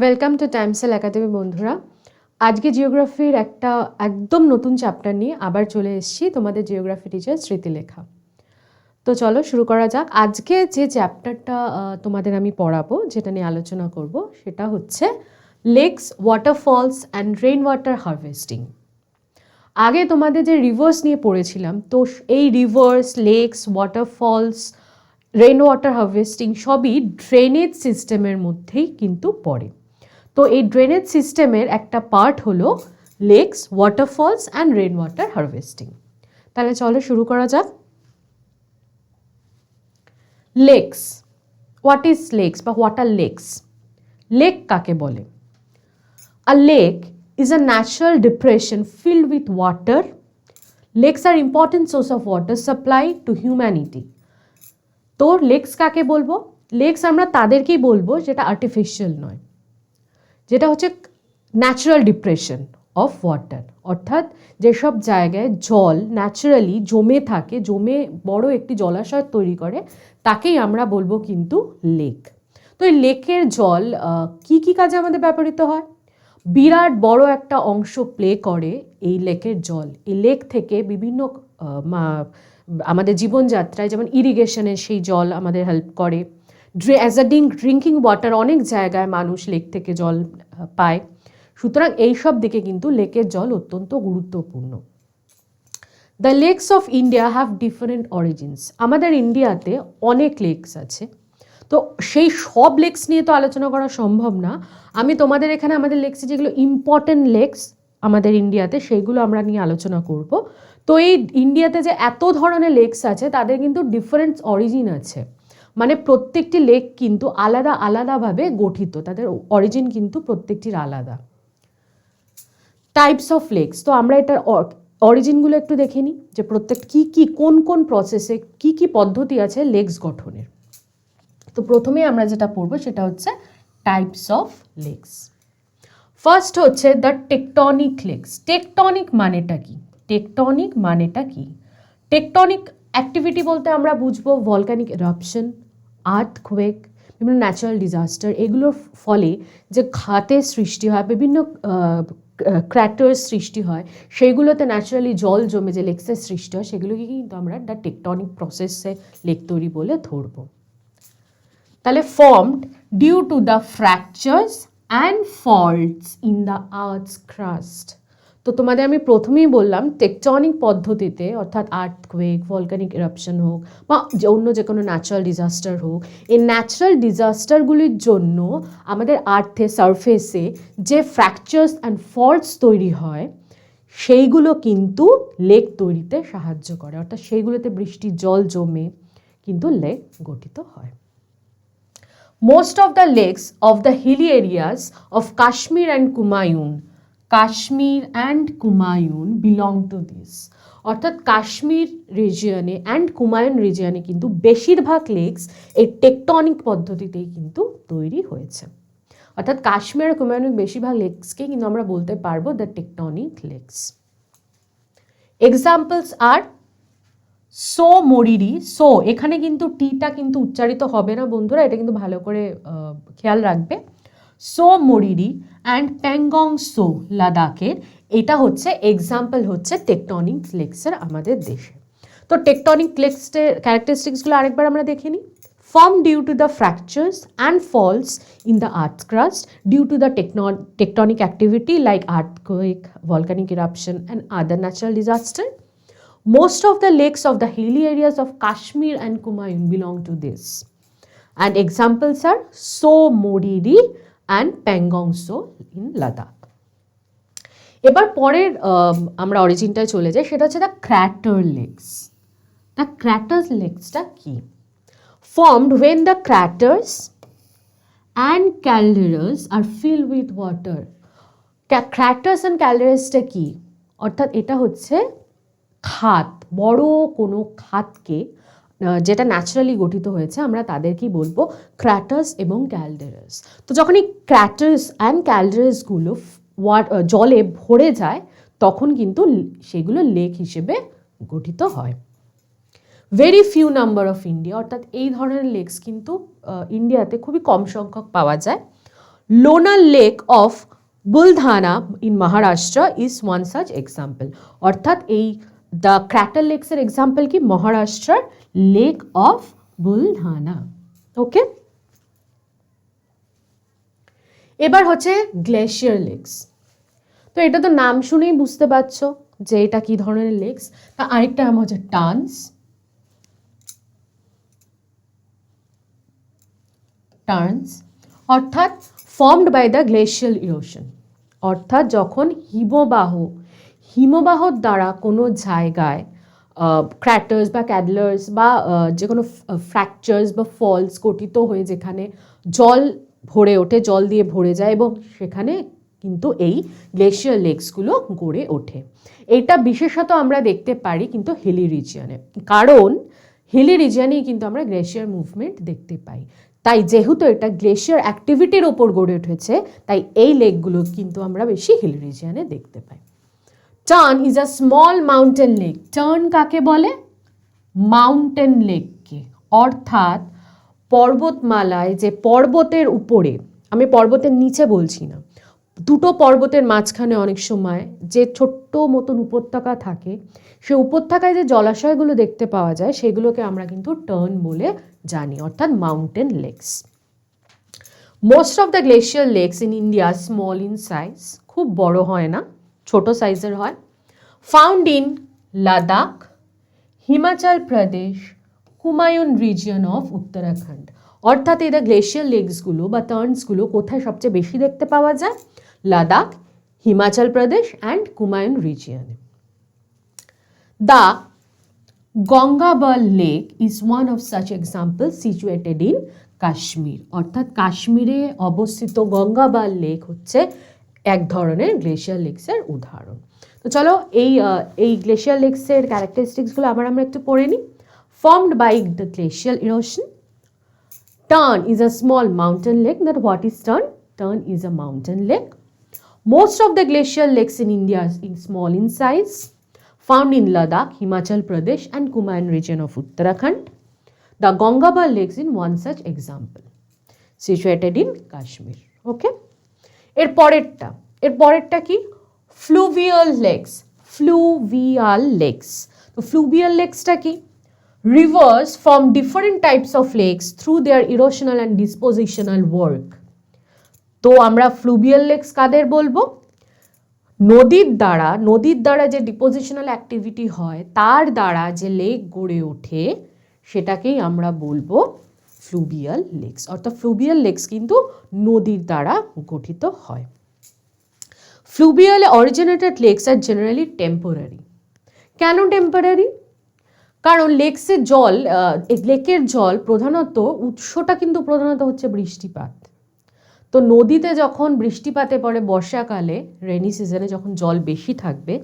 Welcome to টাইমসেল academy বন্ধুরা। আজকে জিওগ্রাফির একটা একদম নতুন চ্যাপ্টার নিয়ে আবার চলে এসেছি, তোমাদের জিওগ্রাফি টিচার স্মৃতিলেখা। তো চলো শুরু করা যাক। আজকে যে চ্যাপ্টারটা তোমাদের আমি পড়াবো, যেটা নিয়ে আলোচনা করব, সেটা হচ্ছে lakes, waterfalls and rain water harvesting. আগে তোমাদের যে রিভার্স নিয়ে পড়েছিলাম, তো এই rivers, lakes, waterfalls, rain water harvesting সবই ড্রেনেজ সিস্টেমের মধ্যেই কিন্তু পড়ে। তো এই ড্রেনেজ সিস্টেমের একটা পার্ট হলো lakes, waterfalls and rain water harvesting. তাহলে চলো শুরু করা যাক। লেকস, হোয়াট ইজ লেকস বা হোয়াট আর লেকস? লেক কাকে বলে? A lake is a natural depression filled with water. Lakes are important source of water supply to humanity. তো lakes কাকে বলবো? লেকস আমরা তাদেরকেই বলবো যেটা আর্টিফিশিয়াল নয়, যেটা হচ্ছে ন্যাচারাল ডিপ্রেশন অফ ওয়াটার, অর্থাৎ যেসব জায়গায় জল ন্যাচারালি জমে থাকে, জমে বড় একটি জলাশয় তৈরি করে, তাকেই আমরা বলবো কিন্তু লেক। তো এই লেকের জল কি কি কাজে আমাদের ব্যবহৃত হয়? বিরাট বড় একটা অংশ প্লে করে এই লেকের জল। এই লেক থেকে বিভিন্ন আমাদের জীবনযাত্রায়, যেমন ইরিগেশনের সেই জল আমাদের হেল্প করে। অ্যাজ আ ড্রিঙ্কিং ওয়াটার অনেক জায়গায় মানুষ লেক থেকে জল পায়। সুতরাং এইসব দিকে কিন্তু লেকের জল অত্যন্ত গুরুত্বপূর্ণ। The lakes of India have different origins. আমাদের ইন্ডিয়াতে অনেক লেকস আছে, তো সেই সব লেকস নিয়ে তো আলোচনা করা সম্ভব না। আমি তোমাদের এখানে আমাদের লেকসে যেগুলো ইম্পর্টেন্ট লেকস আমাদের ইন্ডিয়াতে, সেইগুলো আমরা নিয়ে আলোচনা করব। তো এই ইন্ডিয়াতে যে এত ধরনের লেকস আছে, তাদের কিন্তু ডিফারেন্ট অরিজিন আছে, মানে প্রত্যেকটি লেক কিন্তু আলাদা আলাদাভাবে গঠিত, তাদের অরিজিন কিন্তু প্রত্যেকটির আলাদা। টাইপস অফ লেকস, তো আমরা এটার অরিজিনগুলো একটু দেখে নিই, যে প্রত্যেক কী কী কোন কোন প্রসেসে কী কী পদ্ধতি আছে লেকস গঠনের। তো প্রথমে আমরা যেটা পড়বো সেটা হচ্ছে টাইপস অফ লেকস। ফার্স্ট হচ্ছে দ্য টেকটনিক লেকস। টেকটনিক মানেটা কি? টেকটনিক মানেটা কি? টেকটনিক অ্যাক্টিভিটি বলতে আমরা বুঝবো ভলকানিক এরাপশন, আর্থকোয়েক, বিভিন্ন ন্যাচারাল ডিজাস্টার, এগুলোর ফলে যে খাতের সৃষ্টি হয়, বিভিন্ন ক্র্যাটার্স সৃষ্টি হয়, সেইগুলোতে ন্যাচারালি জল জমে যে লেকসের সৃষ্টি হয়, সেগুলোকে কিন্তু আমরা দ্য টেকটনিক প্রসেসে লেক তৈরি বলে ধরবো। তাহলে formed due to the fractures and faults in the earth's crust. তো তোমাদের আমি প্রথমেই বললাম, টেকটনিক পদ্ধতিতে, অর্থাৎ আর্থকোয়েক, ভলকানিক এরাপশন হোক বা অন্য যে কোনো ন্যাচারাল ডিজাস্টার হোক, এই ন্যাচারাল ডিজাস্টারগুলির জন্য আমাদের আর্থে সারফেসে যে ফ্র্যাকচার্স অ্যান্ড ফল্টস তৈরি হয়, সেইগুলো কিন্তু লেক তৈরিতে সাহায্য করে, অর্থাৎ সেইগুলোতে বৃষ্টির জল জমে কিন্তু লেক গঠিত হয়। Most of the lakes of the hilly areas of Kashmir and Kumayun belong to this. অর্থাৎ কাশ্মীর রিজিয়নে অ্যান্ড কুমায়ুন রিজিয়নে কিন্তু বেশিরভাগ লেকস এই টেকটনিক পদ্ধতিতেই কিন্তু তৈরি হয়েছে। অর্থাৎ কাশ্মীর আর কুমায়ুনের বেশিরভাগ লেকসকে কিন্তু আমরা বলতে পারবো দ্য টেকটনিক লেকস। এক্সাম্পলস আর সো মরিরি। সো এখানে কিন্তু টিটা কিন্তু উচ্চারিত হবে না বন্ধুরা, এটা কিন্তু ভালো করে খেয়াল রাখবে। So Moriori and Pangong so লাদাখের, এটা হচ্ছে এক্সাম্পল, হচ্ছে টেকটনিক লেকসের আমাদের দেশে। তো টেকটনিক লেকসের ক্যারেক্টারিস্টিক্সগুলো আরেকবার আমরা দেখে নিই। Form due to the fractures and faults in the earth crust due to the tectonic activity like earthquake, volcanic eruption and other natural disaster. Most of the lakes of the hilly areas of Kashmir and Kumayun belong to this. And examples are So Moriri and Pangong So in Ladakh. এবার পরের আমরা অরিজিনটায় চলে যাই, সেটা হচ্ছে the crater lakes. The crater লেকসটা কি? Formed when the craters and calderas are filled with water. Craters and calderasটা কি? অর্থাৎ এটা হচ্ছে খাত, বড় কোনো খাতকে যেটা ন্যাচারালি গঠিত হয়েছে, আমরা তাদেরকেই বলবো ক্র্যাটার্স এবং ক্যালডেরাস। তো যখন এই ক্র্যাটার্স অ্যান্ড ক্যালডেরাসগুলো জলে ভরে যায়, তখন কিন্তু সেগুলো লেক হিসেবে গঠিত হয়। Very few number of India, অর্থাৎ এই ধরনের লেকস কিন্তু ইন্ডিয়াতে খুবই কম সংখ্যক পাওয়া যায়। Lonar lake of Buldhana in Maharashtra is one such example. অর্থাৎ এই দ্য ক্র্যাটার লেকসের এক্সাম্পল কি? মহারাষ্ট্রের লেক অফ বুলধানা। ওকে, এবার হচ্ছে গ্লেশিয়ার লেকস। তো এটা তো নাম শুনেই বুঝতে পারছো যে এটা কি ধরনের লেকস। তা আরেকটা নাম হচ্ছে টার্নস। টার্নস অর্থাৎ formed by the glacial erosion. অর্থাৎ যখন হিমবাহর দ্বারা কোনো জায়গায় ক্র্যাটার্স বা ক্যাডলার্স বা যে কোনো ফ্র্যাকচার্স বা ফলস গঠিত হয়ে যেখানে জল ভরে ওঠে, জল দিয়ে ভরে যায় এবং সেখানে কিন্তু এই গ্লেশিয়ার লেকসগুলো গড়ে ওঠে। এইটা বিশেষত আমরা দেখতে পারি কিন্তু হিলি রিজিয়নে, কারণ হিলি রিজিয়নেই কিন্তু আমরা গ্লেশিয়ার মুভমেন্ট দেখতে পাই। তাই যেহেতু এটা গ্লেশিয়ার অ্যাক্টিভিটির ওপর গড়ে উঠেছে, তাই এই লেকগুলো কিন্তু আমরা বেশি হিল রিজিয়নে দেখতে পাই। Tarn is a small mountain lake. Tarn কাকে বলে? মাউন্টেন লেককে। অর্থাৎ পর্বতমালায় যে পর্বতের উপরে, আমি পর্বতের নিচে বলছি না, দুটো পর্বতের মাঝখানে অনেক সময় যে ছোট্ট মতন উপত্যকা থাকে, সে উপত্যকায় যে জলাশয়গুলো দেখতে পাওয়া যায় সেগুলোকে আমরা কিন্তু টার্ন বলে জানি, অর্থাৎ mountain lakes. Most of the glacier lakes in India small in size, খুব বড় হয় না, ছোট সাইজের হয়। Found in Ladakh, Himachal Pradesh, Kumaon region of Uttarakhand. অর্থাৎ এই দ্য গ্লেশিয়ার লেকসগুলো বা টার্নসগুলো কোথায় সবচেয়ে বেশি দেখতে পাওয়া যায়? লাদাখ, হিমাচল প্রদেশ অ্যান্ড কুমায়ুন রিজিয়নে। The Gangabal lake is one of such example situated in Kashmir. অর্থাৎ কাশ্মীরে অবস্থিত গঙ্গাবল লেক হচ্ছে এক ধরনের গ্লেশিয়ার লেকসের উদাহরণ। তো চলো এই গ্লেশিয়ার লেকসের ক্যারেক্টারিস্টিক্সগুলো আমরা একটু পড়ে নিই। Formed by the glacial erosion. Tarn is a small mountain lake. That what is tarn? Turn is a mountain lake. Most of the glacial lakes in India are small in size, found in Ladakh, Himachal Pradesh and Kumaon region of Uttarakhand. The Gangabal lakes in one such example, situated in Kashmir. Okay? এর পরেরটা কি? Fluvial lakes. Fluvial lakes. তো fluvial lakesটা কি? Rivers form different types of lakes through their erosional and dispositional work. তো আমরা ফ্লুভিয়াল lakes কাদের বলবো? নদীর দ্বারা যে ডিপোজিশনাল অ্যাক্টিভিটি হয় তার দ্বারা যে লেক গড়ে ওঠে সেটাকেই আমরা বলবো ফ্লুভিয়াল লেকস। অর্থাৎ ফ্লুভিয়াল লেকস কিন্তু নদীর দ্বারা গঠিত হয়। ফ্লুভিয়াল originated lakes are generally temporary. কেন টেম্পোরারি? কারণ লেকের জল প্রধানত উৎসটা কিন্তু প্রধানত হচ্ছে বৃষ্টিপাত। তো নদীতে যখন বৃষ্টিপাতে পড়ে বর্ষাকালে, রেনি সিজনে যখন জল বেশি থাকবে,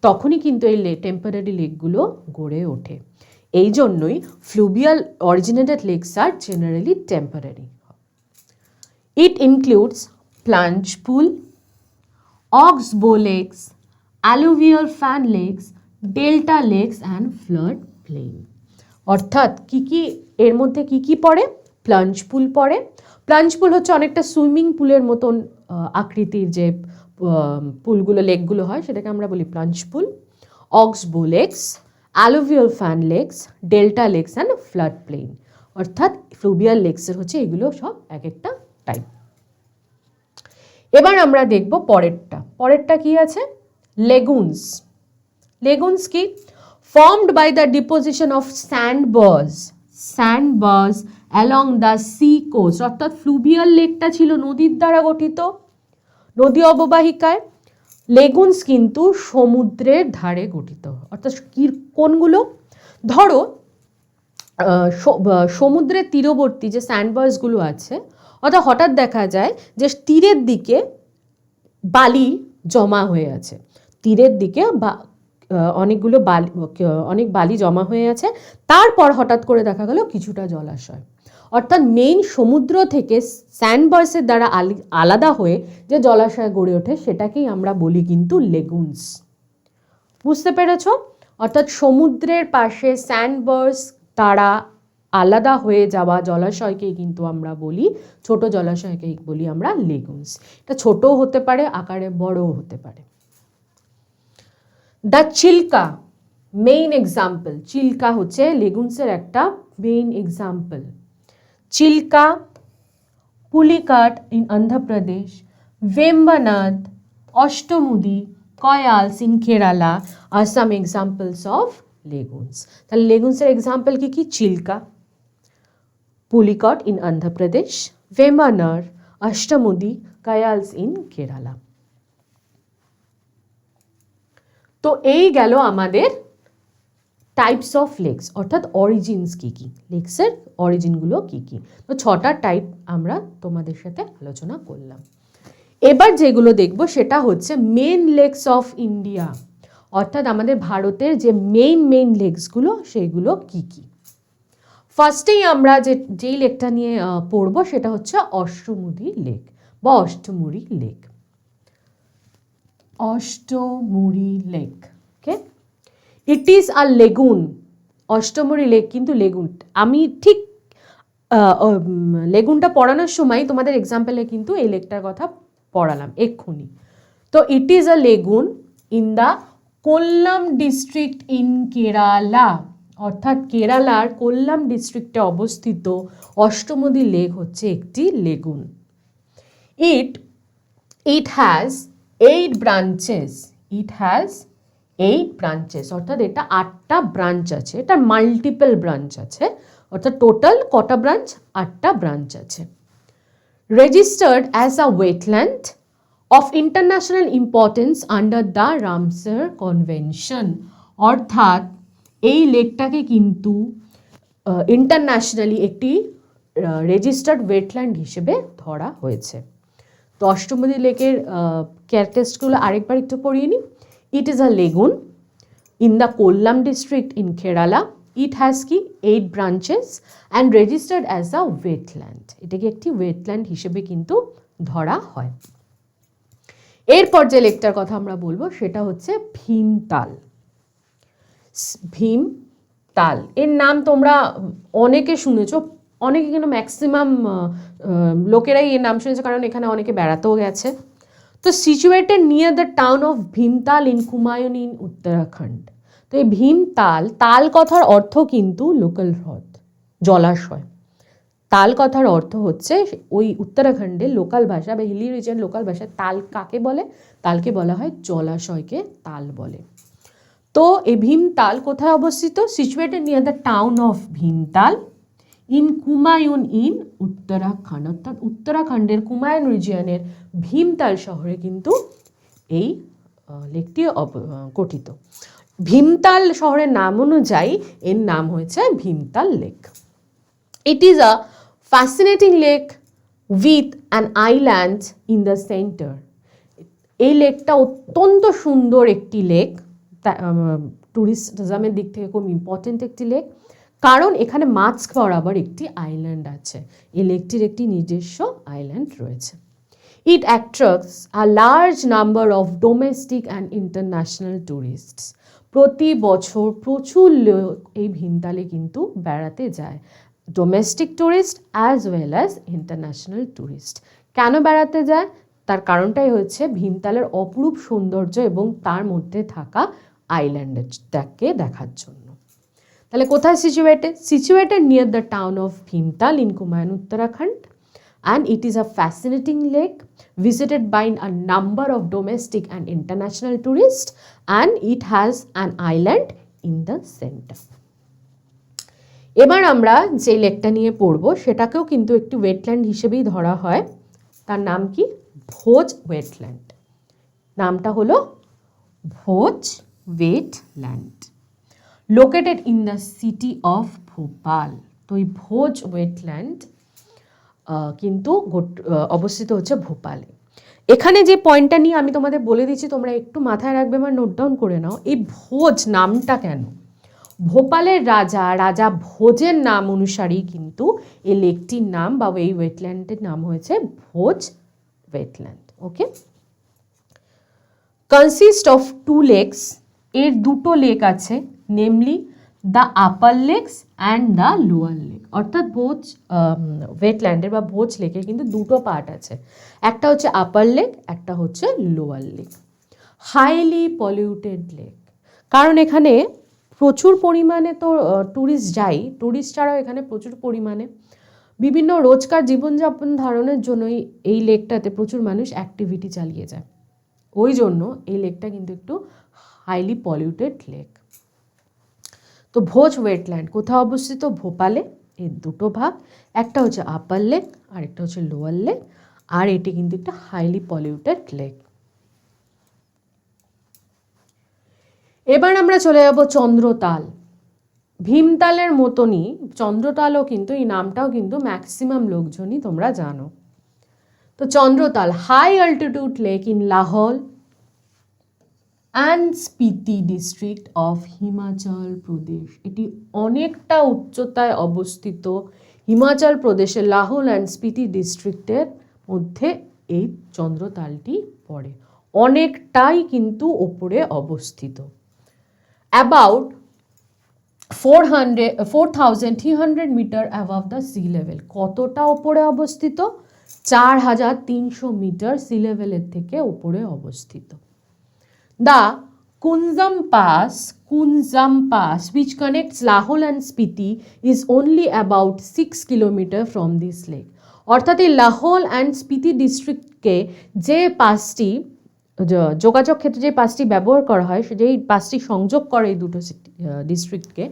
তখনই কিন্তু এই টেম্পোরারি লেকগুলো গড়ে ওঠে। এই জন্যই fluvial originated lakes are generally temporary. It includes plunge pool, oxbow lakes, alluvial fan lakes, delta lakes and flood plain. অর্থাৎ এর মধ্যে কি পড়ে? প্লাঞ্জ পুল পড়ে। প্লাঞ্জ পুল হচ্ছে অনেকটা সুইমিং পুলের মতন আকৃতির যে পুলগুলো, লেকগুলো হয়, সেটাকে আমরা বলি plunge pool. Oxbow lakes, alluvial fan lakes, delta lakes and flood plain. অর্থাৎ ফ্লুভিয়াল লেকসের হচ্ছে এগুলো সব এক একটা টাইপ। এবার আমরা দেখব পরেরটা কি আছে? লেগুনস। লেগুনস কি? Formed by the deposition of sandbars along the sea coast. অর্থাৎ ফ্লুভিয়াল লেকটা ছিল নদীর দ্বারা গঠিত, নদী অববাহিকায়। লেগুনস কিন্তু সমুদ্রের ধারে গঠিত। অর্থাৎ কোনগুলো? ধরো সমুদ্রের তীরবর্তী যে স্যান্ডবার্সগুলো আছে, অর্থাৎ হঠাৎ দেখা যায় যে তীরের দিকে বালি জমা হয়ে আছে, তীরের দিকে অনেক বালি জমা হয়ে আছে, তারপর হঠাৎ করে দেখা গেল কিছুটা জলাশয়। অর্থাৎ মেইন সমুদ্র থেকে স্যান্ডবার্সের দ্বারা আলাদা হয়ে যে জলাশয় গড়ে ওঠে সেটাকেই আমরা বলি কিন্তু লেগুনস। বুঝতে পেরেছ? অর্থাৎ সমুদ্রের পাশে স্যান্ডবার্স দ্বারা আলাদা হয়ে যাওয়া জলাশয়কেই কিন্তু আমরা বলি, ছোট জলাশয়কেই বলি আমরা লেগুনস। এটা ছোটও হতে পারে, আকারে বড়ও হতে পারে। The Chilka main example, Chilka হচ্ছে লেগুনসের একটা main example. Chilka, Pulicat in Andhra Pradesh, Vembanad, Ashtamudi, kayals in Kerala are some examples of lagoons. তাহলে লেগুনসের এক্সাম্পল কি কি? Chilka, Pulicat in Andhra Pradesh, Vembanad, Ashtamudi, kayals in Kerala. তো এই গেল আমাদের টাইপস অফ লেকস, অর্থাৎ অরিজিনস কী কী, লেকসের অরিজিনগুলো কী কী। তো 6টা টাইপ আমরা তোমাদের সাথে আলোচনা করলাম। এবার যেগুলো দেখব সেটা হচ্ছে মেন লেকস অফ ইন্ডিয়া, অর্থাৎ আমাদের ভারতের যে মেইন লেকসগুলো সেইগুলো কী কী। ফার্স্টেই আমরা যেই লেকটা নিয়ে পড়ব সেটা হচ্ছে অষ্টমুদি লেক বা Ashtamudi lake. Ashtamudi lake, okay, it is a lagoon. Ashtamudi lake কিন্তু লেগুন। আমি ঠিক লেগুনটা পড়ানোর সময় তোমাদের এক্সাম্পলে কিন্তু এই লেকটার কথা পড়ালাম এক্ষুনি। তো ইট is a lagoon in the Kollam district in Kerala, অর্থাৎ কেরালার কোল্লাম ডিস্ট্রিক্টে অবস্থিত অষ্টমুদি লেক হচ্ছে একটি lagoon. It has 8 branches, it has 8 branches, অর্থাৎ এটা 8টা ব্রাঞ্চ আছে, এটা মাল্টিপল ব্রাঞ্চ আছে, অর্থাৎ টোটাল কটা ব্রাঞ্চ? 8টা ব্রাঞ্চ আছে। Registered as a wetland of international importance under the Ramsar convention, অর্থাৎ এই লেকটাকে কিন্তু ইন্টারন্যাশনালি একটি রেজিস্টার্ড ওয়েটল্যান্ড হিসেবে ধরা হয়েছে। তো অষ্টমুদি লেকের ক্যারেক্টারিস্টিকগুলো আরেকবার একটু পড়িয়ে নিই। It is a lagoon in the Kollam district in Kerala. It has কি 8 branches and registered as a wetland. এটাকে একটি ওয়েটল্যান্ড হিসেবে কিন্তু ধরা হয়। এরপর যে লেকটার কথা আমরা বলবো সেটা হচ্ছে ভীমতাল। ভীমতাল এর নাম তোমরা অনেকে শুনেছো, অনেকে কিন্তু ম্যাক্সিমাম লোকেরাই এর নাম শুনেছে, কারণ এখানে অনেকে বেড়াতেও গেছে। তো situated near the town of Bhimtal in Kumaon in Uttarakhand. তো এই ভীমতাল, তাল কথার অর্থ কিন্তু লোকাল হ্রদ, জলাশয়। তাল কথার অর্থ হচ্ছে ওই উত্তরাখণ্ডের লোকাল ভাষা বা হিলি রিজন লোকাল ভাষায় তাল কাকে বলে? তালকে বলা হয় জলাশয়কে তাল বলে। তো এই ভীমতাল কোথায় অবস্থিত? Situated near the town of Bhimtal in Kumaon in Uttarakhand, অর্থাৎ উত্তরাখণ্ডের কুমায়ুন রিজিয়নের ভীমতাল শহরে কিন্তু এই লেকটি গঠিত। ভীমতাল শহরের নাম অনুযায়ী এর নাম হয়েছে Bhimtal lake. It is a fascinating lake with an island in the centre. এই লেকটা অত্যন্ত সুন্দর একটি লেক, ট্যুরিজমের দিক থেকে খুব ইম্পর্টেন্ট একটি লেক, কারণ এখানে মাঝ বরাবর একটি আইল্যান্ড আছে। এই লেকটির একটি নিজস্ব আইল্যান্ড রয়েছে। It attracts a large number of domestic and international tourists. প্রতি বছর প্রচুর লোক এই ভীমতালে কিন্তু বেড়াতে যায়, domestic tourist as well as international tourist. কেন বেড়াতে যায়? তার কারণটাই হচ্ছে ভীমতালের অপরূপ সৌন্দর্য এবং তার মধ্যে থাকা আইল্যান্ডটাকে দেখার জন্য। তাহলে কোথায় situated? Situated near the town of Bhimtal in Kumaon Uttarakhand, and it is a fascinating lake visited by a number of domestic and international tourists, and it has an island in the center. এবার আমরা যে লেকটা নিয়ে পড়ব সেটাকেও কিন্তু একটি ওয়েটল্যান্ড হিসেবেই ধরা হয়। তার নাম কি? ভোজ ওয়েটল্যান্ড। নামটা হলো ভোজ wetland, located in the city of Bhopal. তো এই ভোজ ওয়েটল্যান্ড কিন্তু অবস্থিত হচ্ছে ভোপালে। এখানে যে পয়েন্টটা নিয়ে আমি তোমাদের বলে দিচ্ছি, তোমরা একটু মাথায় রাখবে বা নোট ডাউন করে নাও। এই ভোজ নামটা কেন? ভোপালের রাজা ভোজের নাম অনুসারেই কিন্তু এই লেকটির নাম বা এই ওয়েটল্যান্ডের নাম হয়েছে Bhoj wetland. Okay, consist of 2 lakes. এর 2টো লেক আছে, namely the upper lakes and the lower lake. অর্থাৎ ভোজ ওয়েটল্যান্ডের বা ভোজ লেকের কিন্তু দুটো পার্ট আছে, একটা হচ্ছে আপার লেক, একটা হচ্ছে lower lake. Highly polluted lake, কারণ এখানে প্রচুর পরিমাণে তো ট্যুরিস্ট যায়, ট্যুরিস্ট ছাড়াও এখানে প্রচুর পরিমাণে বিভিন্ন রোজকার জীবনযাপন ধারণের জন্যই এই লেকটাতে প্রচুর মানুষ অ্যাক্টিভিটি চালিয়ে যায়, ওই জন্য এই লেকটা কিন্তু একটু হাইলি পলিউটেড লেক। তো ভোজ ওয়েটল্যান্ড কোথাও অবস্থিত? ভোপালে। এর দুটো ভাগ, একটা হচ্ছে আপার লেক আর একটা হচ্ছে লোয়ার লেক, আর এটি কিন্তু একটা হাইলি পলিউটেড লেক। এবার আমরা চলে যাব চন্দ্রতাল। ভীমতালের মতনই চন্দ্রতালও কিন্তু, এই নামটাও কিন্তু ম্যাক্সিমাম লোকজনই তোমরা জানো। তো Chandratal high altitude lake in Lahaul and Spiti district of Himachal Pradesh. এটি অনেকটা উচ্চতায় অবস্থিত হিমাচল প্রদেশের লাহোর অ্যান্ড স্পিতি ডিস্ট্রিক্টের মধ্যে এই চন্দ্রতালটি পড়ে, অনেকটাই কিন্তু ওপরে অবস্থিত। About 4,300 metre above the sea level. কতটা ওপরে অবস্থিত? 4,300 মিটার সি লেভেলের থেকে ওপরে অবস্থিত। The Kunzam Pass, which connects Lahore and Spiti, is only about 6 kilometers from this lake. অর্থাৎ এই লাহোর অ্যান্ড স্পিতি ডিস্ট্রিক্টকে যে পাসটি যোগাযোগ ক্ষেত্রে যে পাসটি ব্যবহার করা হয়, যেই পাসটি সংযোগ করে এই দুটো ডিস্ট্রিক্টকে,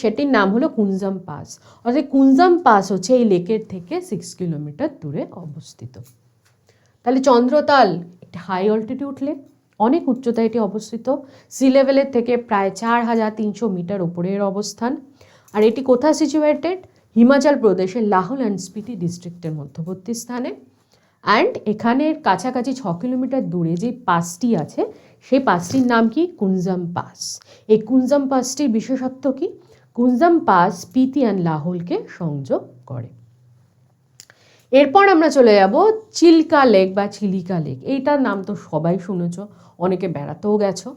সেটির নাম হলো কুনজাম পাস। অর্থাৎ কুনজাম পাস হচ্ছে এই লেকের থেকে 6 কিলোমিটার দূরে অবস্থিত। তাহলে চন্দ্রতাল একটি হাই অল্টিটিউড লেক, অনেক উচ্চতায় এটি অবস্থিত, সি লেভেলের থেকে প্রায় 4,300 মিটার ওপরের অবস্থান। আর এটি কোথায় সিচুয়েটেড? হিমাচল প্রদেশের লাহোর অ্যান্ড স্পিতি ডিস্ট্রিক্টের মধ্যবর্তী স্থানে। অ্যান্ড এখানের কাছাকাছি 6 কিলোমিটার দূরে যে পাসটি আছে, সেই পাসটির নাম কি? কুনজাম পাস। এই কুনজাম পাসটির বিশেষত্ব কি? কুনজাম পাস স্পিতি অ্যান্ড লাহোরকে সংযোগ করে। এরপর আমরা চলে যাব চিল্কা লেক বা চিলিকা লেক। এইটার নাম তো সবাই শুনেছ, অনেকে বেড়াতেও গেছো।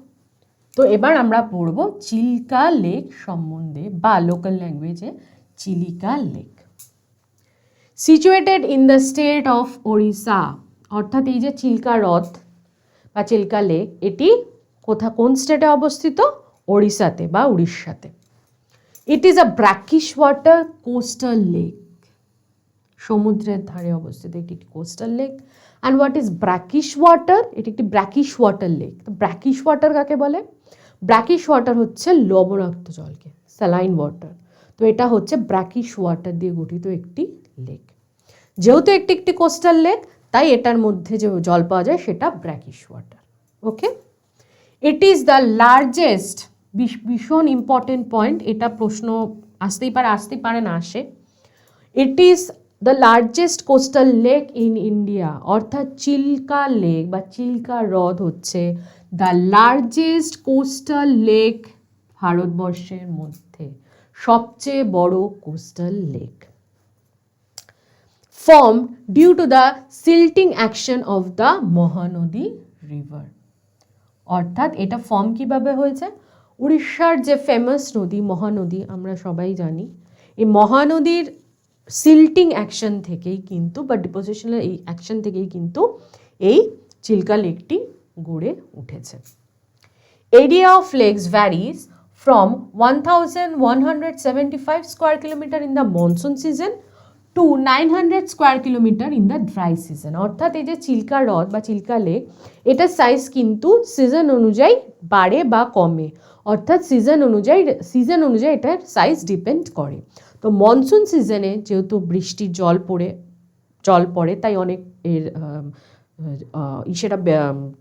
তো এবার আমরা পড়ব চিল্কা লেক সম্বন্ধে, বা লোকাল ল্যাঙ্গুয়েজে Chilika lake. Situated in the state of Odisha. অর্থাৎ এই যে চিল্কা হ্রদ বা চিল্কা লেক, এটি কোন স্টেটে অবস্থিত? ওড়িশাতে বা উড়িষ্যাতে। It is a brackish water coastal lake, সমুদ্রের ধারে অবস্থিত একটি coastal lake. And what is brackish water? এটি একটি ব্র্যাকিশ ওয়াটার লেক। তো ব্র্যাকিশ ওয়াটার কাকে বলে? ব্র্যাকিশ ওয়াটার হচ্ছে লবণাক্ত জলকে, স্যালাইন ওয়াটার। তো এটা হচ্ছে ব্র্যাকিশ ওয়াটার দিয়ে গঠিত একটি লেক। যেহেতু একটি কোস্টাল লেক, তাই এটার মধ্যে যে জল পাওয়া যায় সেটা brackish water. Okay, it is the largest, ভীষণ ইম্পর্টেন্ট পয়েন্ট, এটা প্রশ্ন আসতেই পারে না আসে। It is the largest coastal lake in India. অর্থাৎ চিল্কা লেক বা চিল্কা হ্রদ হচ্ছে দ্য লার্জেস্ট কোস্টাল লেক, ভারতবর্ষের মধ্যে সবচেয়ে বড় coastal lake. Form due to the silting action of the Mahanadi river. অর্থাৎ এটা ফর্ম কিভাবে হয়েছে? উড়িষ্যার যে ফেমাস নদী মহানদী, আমরা সবাই জানি, এই মহানদীর সিল্টিং অ্যাকশন থেকেই কিন্তু, বা ডিপোজিশনের এই অ্যাকশন থেকেই কিন্তু এই চিল্কা লেকটি গড়ে উঠেছে। Area of lakes varies from 1,175 square kilometre in the monsoon season to 900 square kilometre in the dry season. অর্থাৎ এই যে চিল্কা হ্রদ বা চিল্কা লেক, এটার সাইজ কিন্তু সিজন অনুযায়ী বাড়ে বা কমে, অর্থাৎ সিজন অনুযায়ী এটার সাইজ ডিপেন্ড করে। তো মনসুন সিজনে যেহেতু বৃষ্টির জল পড়ে, তাই অনেক এর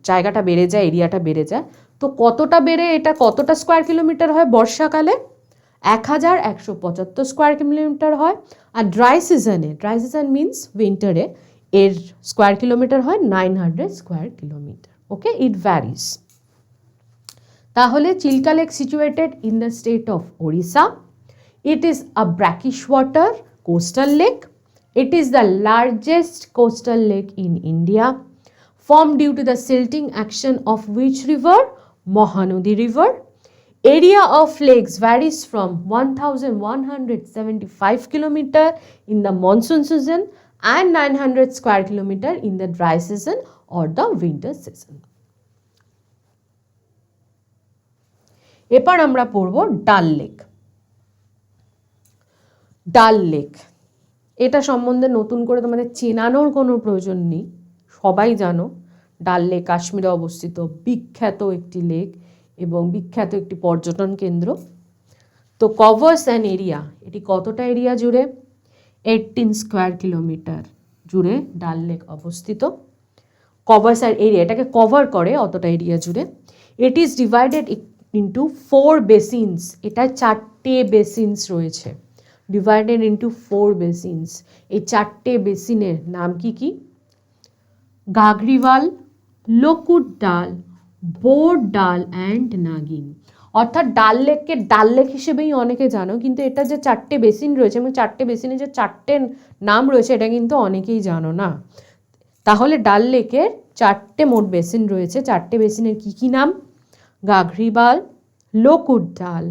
জায়গাটা বেড়ে যায়, এরিয়াটা বেড়ে যায়। তো কতটা বেড়ে এটা কতটা স্কোয়ার কিলোমিটার হয় বর্ষাকালে? 1,175 স্কোয়ার কিলোমিটার হয়। আর ড্রাই সিজন মিনস উইন্টারে, এর স্কোয়ার কিলোমিটার হয় 900 square kilometre. Okay, it varies. তাহলে Chilka lake situated in the state of Odisha. It is a brackish water coastal lake. It is the largest coastal lake in India, formed due to the silting action of which river? Mahanadi river. Area of lakes varies from 1175 kilometer in the monsoon season and 900 square kilometer in the dry season or the winter season. এবার আমরা পড়ব ডাল lake. ডাল lake এটা সম্বন্ধে নতুন করে তোমাদের চেনানোর কোনো প্রয়োজন নেই, সবাই জানো ডাল লেক কাশ্মীরে অবস্থিত বিখ্যাত একটি লেক এবং বিখ্যাত একটি পর্যটন কেন্দ্র। তো কভার্স অ্যান এরিয়া, এটি কতটা এরিয়া জুড়ে? 18 স্কোয়ার কিলোমিটার জুড়ে ডাল লেক অবস্থিত। কভার্স আর এরিয়া, এটাকে কভার করে অতটা এরিয়া জুড়ে। ইট ইজ ডিভাইডেড ইন্টু 4 বেসিনস, এটা 4টে বেসিনস রয়েছে। ডিভাইডেড ইন্টু 4 বেসিনস, এই 4টে বেসিনের নাম কি কি? গাগরিওয়াল, লোকুট ডাল, বোর ডাল অ্যান্ড নাগিন। অর্থাৎ ডাল লেককে ডাল লেক হিসেবেই অনেকে জানো, কিন্তু এটা যে 4টে বেসিন রয়েছে এবং 4টে বেসিনে যে 4টে নাম রয়েছে এটা কিন্তু অনেকেই জানো না। তাহলে ডাল লেকের 4টে মোট বেসিন রয়েছে। 4টে বেসিনের কি কি নাম? গাগরিওয়াল, লোকুট Dal,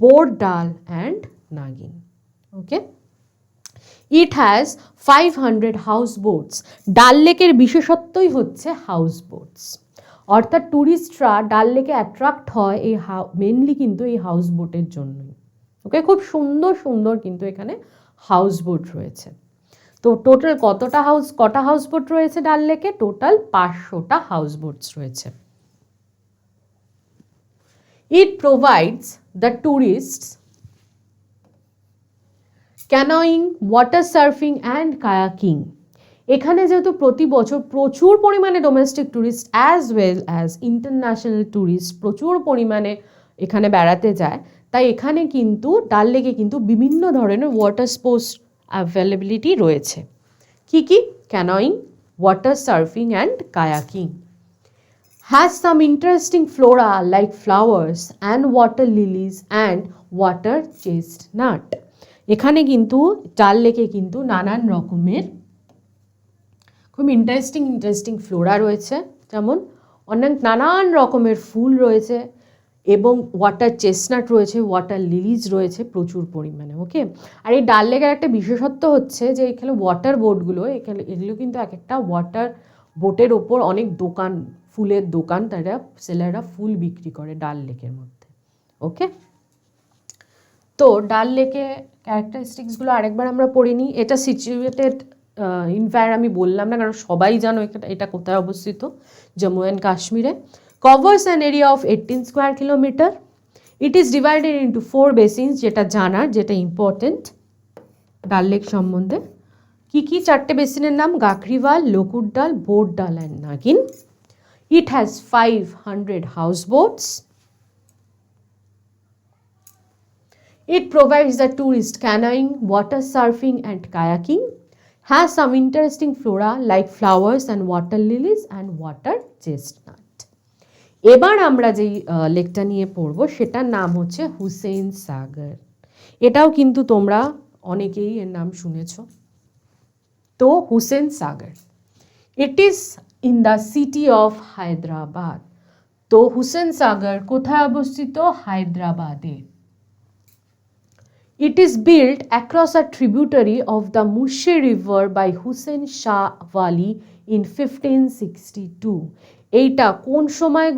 Bor Dal and Nagin. Okay, it has 500 house boats. Dal লেকের বিশেষত্বই হচ্ছে হাউস বোটস, অর্থাৎ ট্যুরিস্টরা ডাল লেকে অ্যাট্রাক্ট হয় এই মেনলি কিন্তু এই হাউস বোটের জন্যই। ওকে, খুব সুন্দর সুন্দর কিন্তু এখানে হাউস বোট রয়েছে। তো টোটাল কটা হাউস বোট রয়েছে ডাল লেকে? টোটাল 500টা হাউস বোটস রয়েছে। It provides the tourists canoeing, water surfing and kayaking. এখানে যেহেতু প্রতি বছর প্রচুর পরিমাণে domestic tourist as well as international tourist প্রচুর পরিমাণে এখানে বেড়াতে যায়, তাই এখানে কিন্তু ডাল লেকে কিন্তু বিভিন্ন ধরনের ওয়াটার স্পোর্টস অ্যাভেলেবিলিটি রয়েছে। কি কি? Canoeing, water surfing and kayaking. Has some interesting Flora like flowers and water লিলিজ and water chestnut. এখানে কিন্তু ডাল লেকে কিন্তু নানান রকমের খুব ইন্টারেস্টিং ফ্লোরা রয়েছে, যেমন নানান রকমের ফুল রয়েছে এবং ওয়াটার চেস্টনাট রয়েছে, ওয়াটার লিলিজ রয়েছে প্রচুর পরিমাণে। ওকে, আর এই ডাল লেকের একটা বিশেষত্ব হচ্ছে যে এখানে ওয়াটার বোটগুলো এগুলো কিন্তু এক একটা ওয়াটার বোটের ওপর অনেক দোকান, ফুলের দোকান, তারা সেলাররা ফুল বিক্রি করে ডাল লেকের মধ্যে। ওকে, তো ডাল লেকে ক্যারেক্টারিস্টিক্সগুলো আরেকবার আমরা পড়ে নিই। এটা সিচুয়েটেড ইনফ্যাক্ট আমি বললাম না, কারণ সবাই জানো এটা কোথায় অবস্থিত, জম্মু অ্যান্ড কাশ্মীরে। Covers an area of 18 square kilometre. It is divided into 4 বেসিনস, যেটা জানার, যেটা ইম্পর্টেন্ট ডাল লেক সম্বন্ধে। কি কি 4টে বেসিনের নাম? গাগরিওয়াল, লোকুট Dal, Bor Dal and Nagin. It has 500 house boats. It provides the tourist canoeing, water surfing and kayaking. Has some interesting flora like flowers and water lilies and water chestnut. এবার আমরা যেই লেকটা নিয়ে পড়বো সেটার নাম হচ্ছে হুসেইন সাগর। এটাও কিন্তু তোমরা অনেকেই এর নাম শুনেছ। তো Hussain Sagar, it is in the city of Hyderabad. তো হুসেইন সাগর কোথায় অবস্থিত? হায়দ্রাবাদে। It is built across a tributary of the Musi River by Hussein Shah Wali in 1562. এইটা কোন সময়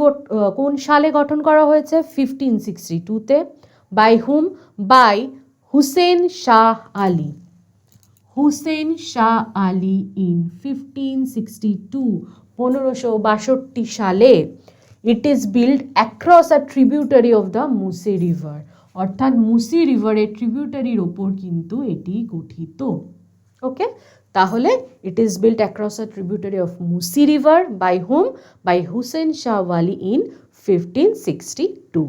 কোন সালে গঠন করা হয়েছে? 1562-তে। By hmm? By Hussain Shah Ali. Hussain Shah Ali in 1562, 1562 সালে। It is build across a tributary of the Musi river, অর্থাৎ মুসি রিভারের ট্রিবিউটারির ওপর কিন্তু এটি গঠিত। ওকে, তাহলে it is built across a tributary of Musi river by hmm? By Hussain Shah Wali in 1562.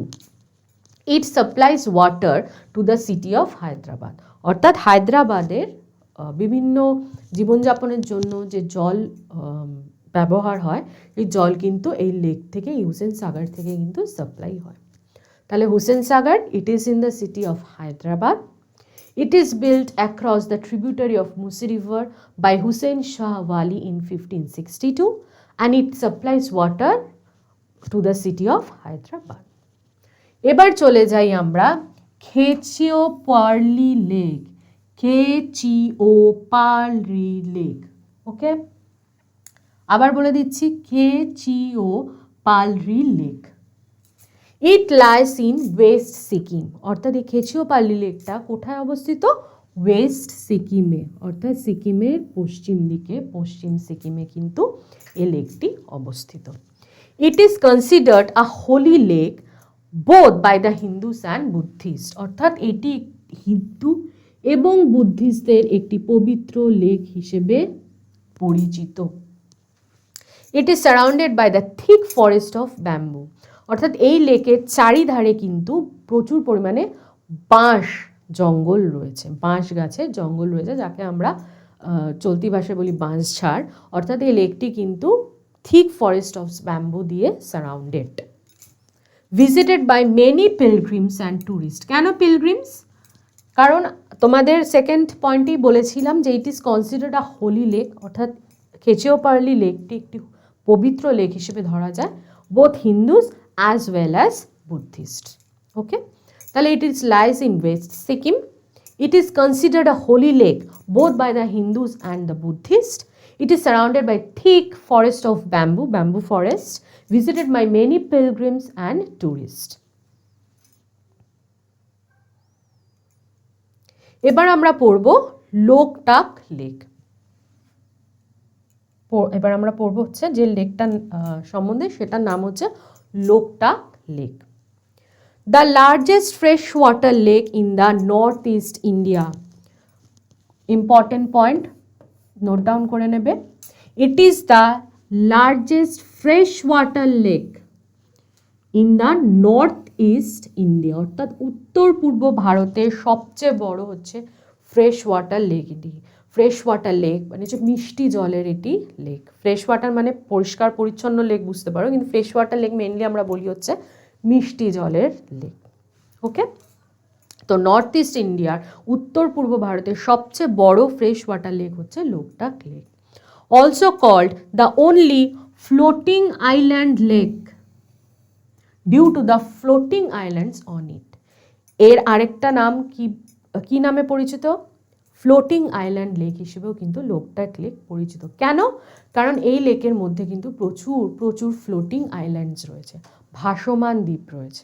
It supplies water to the city of Hyderabad, অর্থাৎ হায়দ্রাবাদের বিভিন্ন জীবনযাপনের জন্য যে জল ব্যবহার হয়, এই জল কিন্তু এই লেক থেকে, এই হুসেন সাগর থেকে কিন্তু সাপ্লাই হয়। তাহলে Hussain Sagar, it is in the city of Hyderabad. It is built across the tributary of Musi river by Hussain Shah Wali in 1562 and it supplies water to the city of Hyderabad. এবার চলে যাই আমরা Khecheopalri lake, Khecheopalri lake. Okay, আবার বলে দিচ্ছি Khecheopalri lake. It lies in west Sikkim, অর্থাৎ এই খেচিও পার্লি লেকটা কোথায় অবস্থিত? ওয়েস্ট সিকিমে, অর্থাৎ সিকিমের পশ্চিম দিকে, পশ্চিম সিকিমে কিন্তু এই লেকটি অবস্থিত। It is considered a holy lake both by the Hindus and Buddhist, অর্থাৎ এটি হিন্দু এবং বুদ্ধিস্টদের একটি পবিত্র লেক হিসেবে পরিচিত। It is surrounded by the thick forest of bamboo, অর্থাৎ এই লেকের চারিধারে কিন্তু প্রচুর পরিমাণে বাঁশ জঙ্গল রয়েছে, বাঁশ গাছের জঙ্গল রয়েছে, যাকে আমরা চলতি ভাষায় বলি বাঁশঝাড়। অর্থাৎ এই লেকটি কিন্তু থিক ফরেস্ট অফ ব্যাম্বু দিয়ে surrounded. Visited by many pilgrims and tourist. কেন পিলগ্রিমস? কারণ তোমাদের সেকেন্ড পয়েন্টেই বলেছিলাম যে it is considered a holy lake, অর্থাৎ খেচিও পার্লি লেকটি একটি পবিত্র লেক হিসেবে ধরা যায় both Hindus as well as Buddhist. Okay, তাহলে it is lies in west Sikkim. It is considered a holy lake both by the Hindus and the Buddhist. It is surrounded by thick forest of bamboo, bamboo forest, visited by many pilgrims and tourists. এবার আমরা পড়ব Loktak lake. এবার আমরা পড়ব হচ্ছে যে লেকটা সম্বন্ধে, সেটার নাম হচ্ছে Loktak lake. The largest fresh water lake in the north east India. Important point, note down করে নেবে। ইট is the largest fresh water lake in the north east India, অর্থাৎ উত্তর পূর্ব ভারতের সবচেয়ে বড় হচ্ছে ফ্রেশ ওয়াটার লেক। এটি ফ্রেশ ওয়াটার লেক মানে হচ্ছে মিষ্টি জলের এটি লেক। ফ্রেশ ওয়াটার মানে পরিষ্কার পরিচ্ছন্ন লেক বুঝতে পারো, কিন্তু ফ্রেশ ওয়াটার লেক মেনলি আমরা বলি হচ্ছে মিষ্টি জলের লেক। ওকে, তো নর্থ ইস্ট ইন্ডিয়ার উত্তর পূর্ব ভারতের সবচেয়ে বড় ফ্রেশ ওয়াটার লেক হচ্ছে Loktak lake. Also called the only floating island lake due to the floating islands on it. এর আরেকটা নাম কি নামে পরিচিত? ফ্লোটিং আইল্যান্ড লেক হিসেবেও কিন্তু লোকটাক লেক পরিচিত। কেন? কারণ এই লেকের মধ্যে কিন্তু প্রচুর প্রচুর ফ্লোটিং আইল্যান্ডস রয়েছে, ভাসমান দ্বীপ রয়েছে,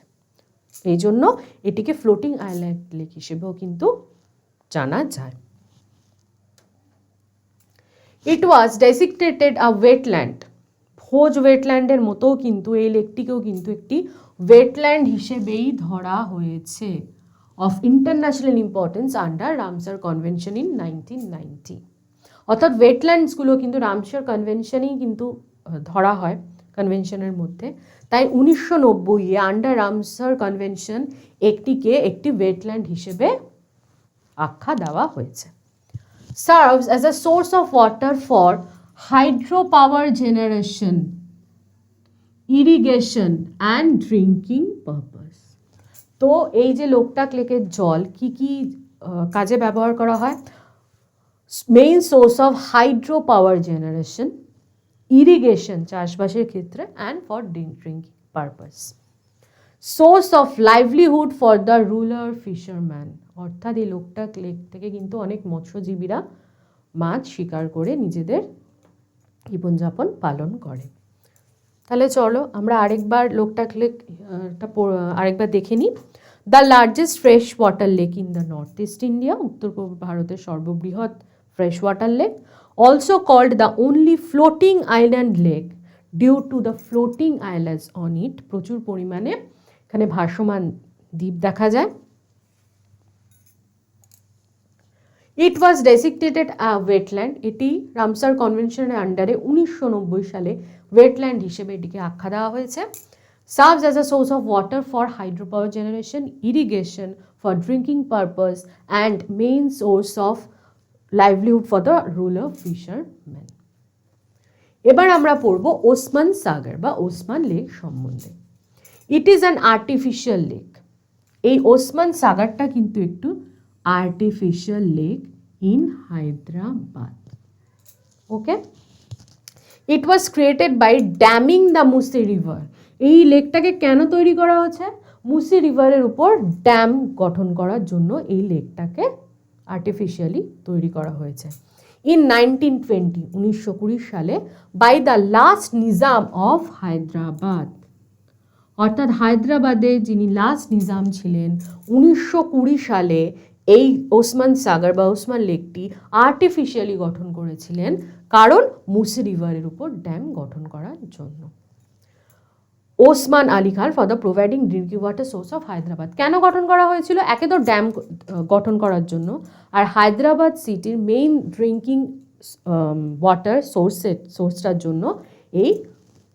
এই জন্য এটিকে ফ্লোটিং আইল্যান্ড লেক হিসেবেও কিন্তু জানা যায়। ইট ওয়াজ ডেসিগনেটেড আ ওয়েটল্যান্ড, ভোজ ওয়েটল্যান্ডের মতো কিন্তু এই লেকটিকেও কিন্তু একটি ওয়েটল্যান্ড হিসেবেই ধরা হয়েছে, of international importance under Ramsar convention in 1990। অর্থাৎ ওয়েটল্যান্ডসগুলো কিন্তু রামসার কনভেনশনেই কিন্তু ধরা হয়, কনভেনশনের মধ্যে। তাই 1990-এ আন্ডার রামসার কনভেনশন একটিকে একটি ওয়েটল্যান্ড হিসেবে আখ্যা দেওয়া হয়েছে। Serves as a source of water for hydro power generation, irrigation and drinking purpose. তো এই যে লোকটাক লেকের জল কি কি কাজে ব্যবহার করা হয়? Main source of hydro power generation, irrigation চাষবাসের ক্ষেত্রে, and for drinking purpose. Source of livelihood for the rural fisherman, অর্থাৎ এই লোকটাক লেক থেকে কিন্তু অনেক মৎস্যজীবীরা মাছ শিকার করে নিজেদের জীবনযাপন পালন করে। তাহলে চলো আমরা আরেকবার লোকটাক লেকটা আরেকবার দেখে নিই। The largest fresh water lake in the north east India, উত্তর পূর্ব ভারতের সর্ববৃহৎ fresh water lake. Also called the only floating island lake due to the floating islands on it, প্রচুর পরিমাণে এখানে ভাসমান দ্বীপ দেখা যায়। ইট ওয়াজ ডেসিগনেটেড আ ওয়েটল্যান্ড, এটি রামসার কনভেনশনের আন্ডারে 1990 সালে ওয়েটল্যান্ড হিসেবে এটিকে আখ্যা দেওয়া হয়েছে। Serves as a source of water for hydro power generation, irrigation, for drinking purpose and main source of livelihood for the rural fisherman. এবার আমরা পড়ব ওসমান সাগর বা ওসমান লেক সম্বন্ধে। It is an artificial lake. এই ওসমান সাগরটা কিন্তু একটু artificial lake in Hyderabad. Okay, it was created by damming the Musi river. এই লেকটাকে কেন তৈরি করা হয়েছে? মুসি রিভারের উপর ড্যাম গঠন করার জন্য এই লেকটাকে আর্টিফিশিয়ালি তৈরি করা হয়েছে। ইন 1920 সালে by the last Nizam of Hyderabad, অর্থাৎ হায়দ্রাবাদে যিনি লাস্ট নিজাম ছিলেন 1920 সালে এই ওসমান সাগর বা ওসমান লেকটি আর্টিফিশিয়ালি গঠন করেছিলেন, কারণ মুসি রিভারের উপর ড্যাম গঠন করার জন্য। Osman Ali Khan for the providing drinking water source of Hyderabad. কেন গঠন করা হয়েছিল? একে তো ড্যাম গঠন করার জন্য, আর হায়দ্রাবাদ সিটির মেইন ড্রিঙ্কিং ওয়াটার সোর্সটার জন্য এই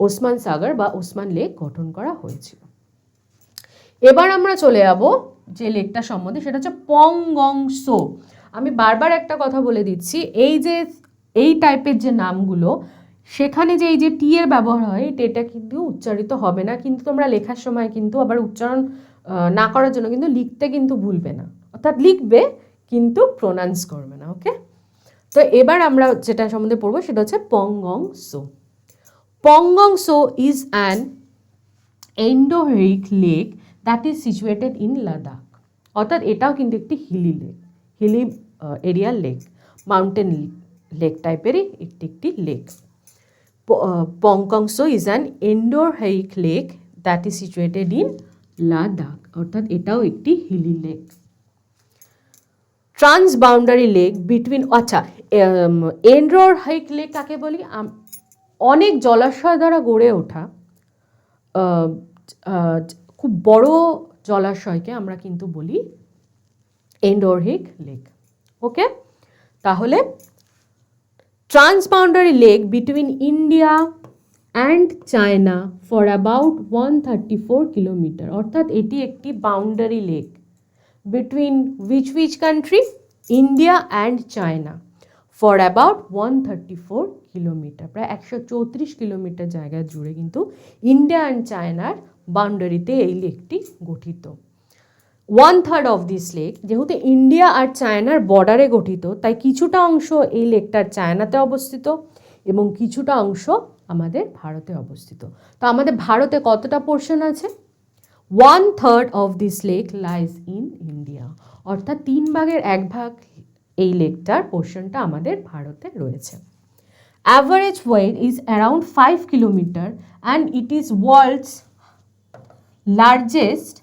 ওসমান সাগর বা ওসমান লেক গঠন করা হয়েছিল। এবার আমরা চলে যাব যে লেকটা সম্বন্ধে, সেটা হচ্ছে পংগং সো। আমি বারবার একটা কথা বলে দিচ্ছি, এই টাইপের যে নামগুলো, সেখানে যে এই যে টি এর ব্যবহার হয়, এটা কিন্তু উচ্চারিত হবে না, কিন্তু তোমরা লেখার সময় কিন্তু আবার উচ্চারণ না করার জন্য কিন্তু লিখতে কিন্তু ভুলবে না, অর্থাৎ লিখবে কিন্তু প্রোনাউন্স করবে না। ওকে, তো এবার আমরা যেটা সম্বন্ধে পড়বো সেটা হচ্ছে Pangong Tso. Pangong Tso is an endorheic lake that is situated in Ladakh, অর্থাৎ এটাও কিন্তু একটি হিলি এরিয়ার লেক, মাউন্টেন লেক টাইপেরই একটি লেক। Pangong Tso is an endorheic lake that is situated in Ladakh, অর্থাৎ এটাও একটি hilly lake. Transboundary lake between, আচ্ছা এন্ডোহেরিক লেক কাকে বলি? অনেক জলাশয় দ্বারা গড়ে ওঠা খুব বড় জলাশয়কে আমরা কিন্তু বলি এন্ডোহেরিক লেক। ওকে, তাহলে transboundary lake between India and China for about 134 kilometre, অর্থাৎ এটি একটি boundary lake between which country? India and China for about 134 kilometre, প্রায় 134 কিলোমিটার জায়গা জুড়ে কিন্তু ইন্ডিয়া অ্যান্ড চায়নার বাউন্ডারিতে এই লেকটি গঠিত। 1/3 অফ দিস লেক, যেহেতু ইন্ডিয়া আর চায়নার বর্ডারে গঠিত, তাই কিছুটা অংশ এই লেকটার চায়নাতে অবস্থিত এবং কিছুটা অংশ আমাদের ভারতে অবস্থিত। তো আমাদের ভারতে কতটা পোর্শন আছে? 1/3 of this lake lies in India, অর্থাৎ 1/3 এই লেকটার পোর্শনটা আমাদের ভারতে রয়েছে। Average weight is around 5 kilometre and it is world's largest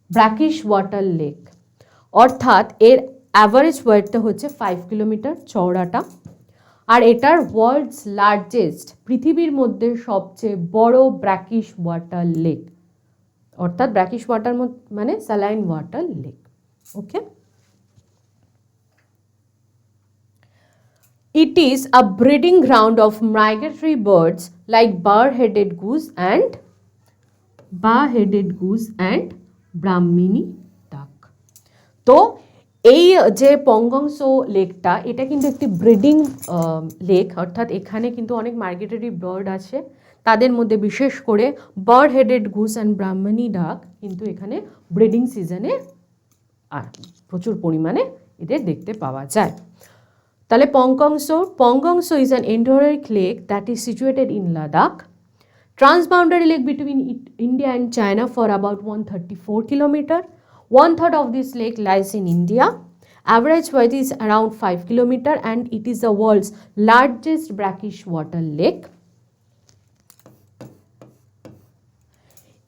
brackish water lake, অর্থাৎ এর অ্যাভারেজ ওয়েটটা হচ্ছে 5 কিলোমিটার চওড়াটা, আর এটার ওয়ার্ল্ডস লার্জেস্ট, পৃথিবীর মধ্যে সবচেয়ে বড় ব্র্যাকিশ ওয়াটার লেক, অর্থাৎ ব্র্যাকিশ ওয়াটার মানে saline water lake. Okay, it is a breeding ground of migratory birds like bar-headed goose and Brahmini duck. তো এই যে পংগং সো লেকটা, এটা কিন্তু একটি ব্রিডিং লেক, অর্থাৎ এখানে কিন্তু অনেক মাইগ্রেটরি বার্ড আছে, তাদের মধ্যে বিশেষ করে বার্ড হেডেড গুস অ্যান্ড ব্রাহ্মণী ডাক কিন্তু এখানে ব্রিডিং সিজনে প্রচুর পরিমাণে এদের দেখতে পাওয়া যায়। তাহলে Pangong Tso is an endorheic lake that is situated in Ladakh. Transboundary lake between India and China for about 134 kilometer. 1/3 of this lake lies in India. Average width is around 5 kilometer and it is the world's largest brackish water lake.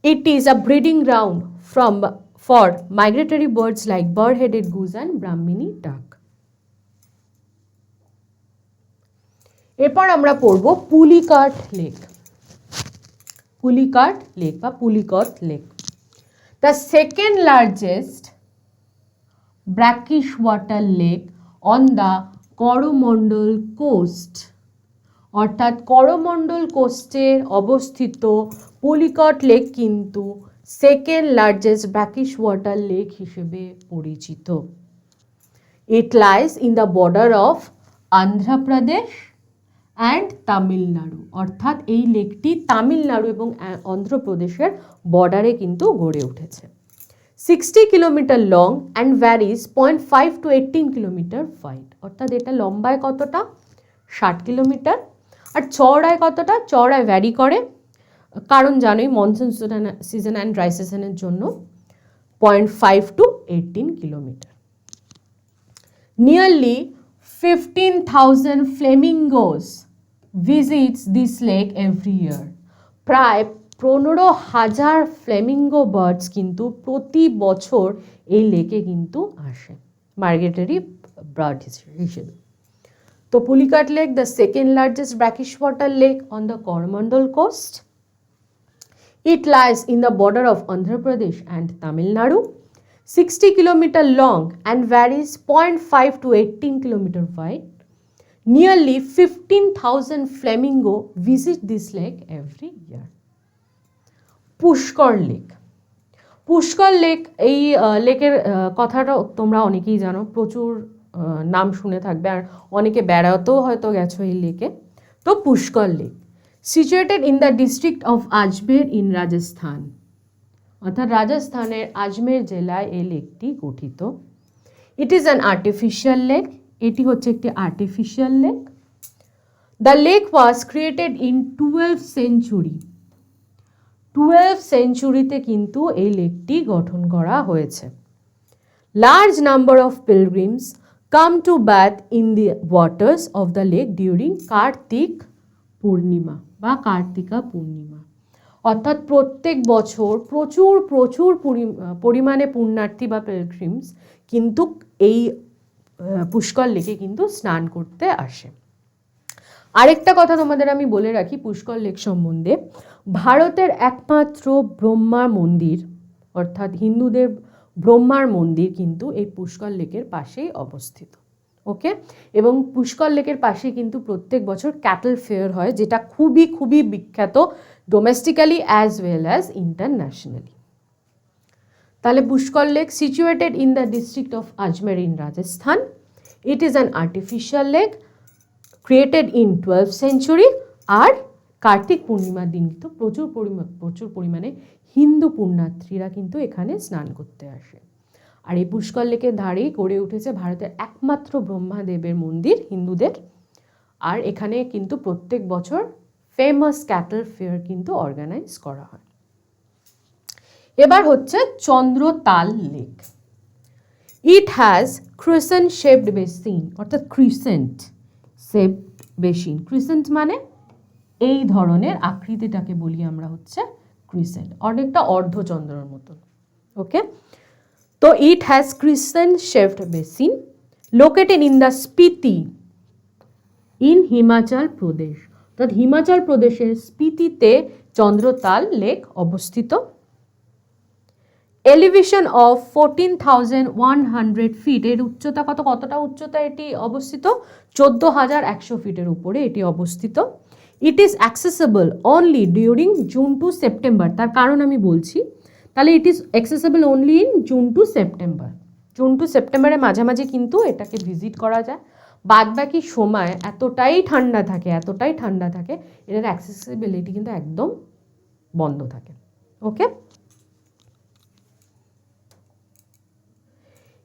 It is a breeding ground for migratory birds like bird-headed goose and Brahmini duck. এরপর আমরা পড়ব Pulicat lake. Pulicat Lake বা Pulicat Lake, the second largest brackish water lake on the Coromandel coast, অর্থাৎ করমণ্ডল কোস্টের অবস্থিত Pulicat lake কিন্তু second largest brackish water lake হিসেবে পরিচিত। It lies in the border of Andhra Pradesh and Tamil Nadu, অর্থাৎ এই লেকটি তামিলনাড়ু এবং অন্ধ্রপ্রদেশের বর্ডারে কিন্তু গড়ে উঠেছে। 60 kilometre long and varies 0.5 to 18 kilometre wide, অর্থাৎ এটা লম্বায় কতটা? 60 কিলোমিটার, আর চওড়ায় কতটা, চওড়ায় ভ্যারি করে, কারণ জানোই মনসুন সিজন অ্যান্ড ড্রাই সিজনের জন্য 0.5 to 18 kilometre. Nearly 15,000 flamingos visits this lake every year. প্রায় 15,000 ফ্লেমিঙ্গো বার্ডস কিন্তু প্রতি বছর এই লেকে কিন্তু আসে মাইগ্রেটরি বার্ড হিসেবে। তো Pulicat lake, the second largest brackish water lake on the Coromandel coast. It lies in the border of Andhra Pradesh and Tamil Nadu, 60 km long and varies 0.5 to 18 km wide. Nearly 15,000 flamingo visit this lake every year. Pushkar lake, Pushkar lake, এই লেকের কথাটা তোমরা অনেকেই জানো, প্রচুর নাম শুনে থাকবে, আর অনেকে বেড়াতেও হয়তো গেছো এই লেকে। তো Pushkar lake situated in the district of Ajmer in Rajasthan, অর্থাৎ রাজস্থানের আজমের জেলায় এই লেকটি গঠিত। It is an artificial lake, এটি হচ্ছে একটি artificial lake. The lake was created in 12th century, 12th সেঞ্চুরিতে কিন্তু এই লেকটি গঠন করা হয়েছে। Large number of pilgrims come to bath in the waters of the lake during Kartik Purnima বা কার্তিকা পূর্ণিমা, অর্থাৎ প্রত্যেক বছর প্রচুর প্রচুর পরিমাণে পুণ্যার্থী বা পিলগ্রিমস কিন্তু এই পুষ্কর লেকে কিন্তু স্নান করতে আসে। আরেকটা কথা তোমাদের আমি বলে রাখি পুষ্কর লেক সম্বন্ধে, ভারতের একমাত্র ব্রহ্মা মন্দির, অর্থাৎ হিন্দুদের ব্রহ্মার মন্দির কিন্তু এই পুষ্কর লেকের পাশেই অবস্থিত। ওকে, এবং পুষ্কর লেকের পাশে কিন্তু প্রত্যেক বছর ক্যাটল ফেয়ার হয়, যেটা খুবই খুবই বিখ্যাত domestically as well as internationally. তাহলে Pushkar lake situated in the district of Ajmer in Rajasthan. It is an artificial lake created in 12th century, আর কার্তিক পূর্ণিমার দিন কিন্তু প্রচুর পরিমাণে হিন্দু পুণ্যার্থীরা কিন্তু এখানে স্নান করতে আসে। আর এই পুষ্কর লেকের ধারেই গড়ে উঠেছে ভারতের একমাত্র ব্রহ্মাদেবের মন্দির হিন্দুদের, আর এখানে কিন্তু প্রত্যেক বছর ফেমাস ক্যাটল ফেয়ার কিন্তু অর্গানাইজ করা হয়। এবার হচ্ছে Chandratal lake. It has crescent shaped basin, অর্থাৎ ক্রিসেন্ট শেপড বেসিন, ক্রিসেন্ট মানে এই ধরনের আকৃতিটাকে বলি আমরা হচ্ছে ক্রিসেন্ট, অনেকটা অর্ধচন্দ্রের মতন। ওকে, তো it has crescent shaped basin located in the Spiti in Himachal Pradesh, অর্থাৎ হিমাচল প্রদেশের স্পিতিতে চন্দ্রতাল লেক অবস্থিত। এলিভেশন অফ 14,100 ফিট, এর উচ্চতা কতটা উচ্চতা এটি অবস্থিত? 14,100 ফিটের উপরে এটি অবস্থিত। It is accessible only during June to September, তার কারণ আমি বলছি। তাহলে it is accessible only in June to September, June to সেপ্টেম্বরের মাঝামাঝি কিন্তু এটাকে ভিজিট করা যায়। বাদবাকি সময় এতটাই ঠান্ডা থাকে এটার অ্যাক্সেসিবিলিটি কিন্তু একদম বন্ধ থাকে। ওকে,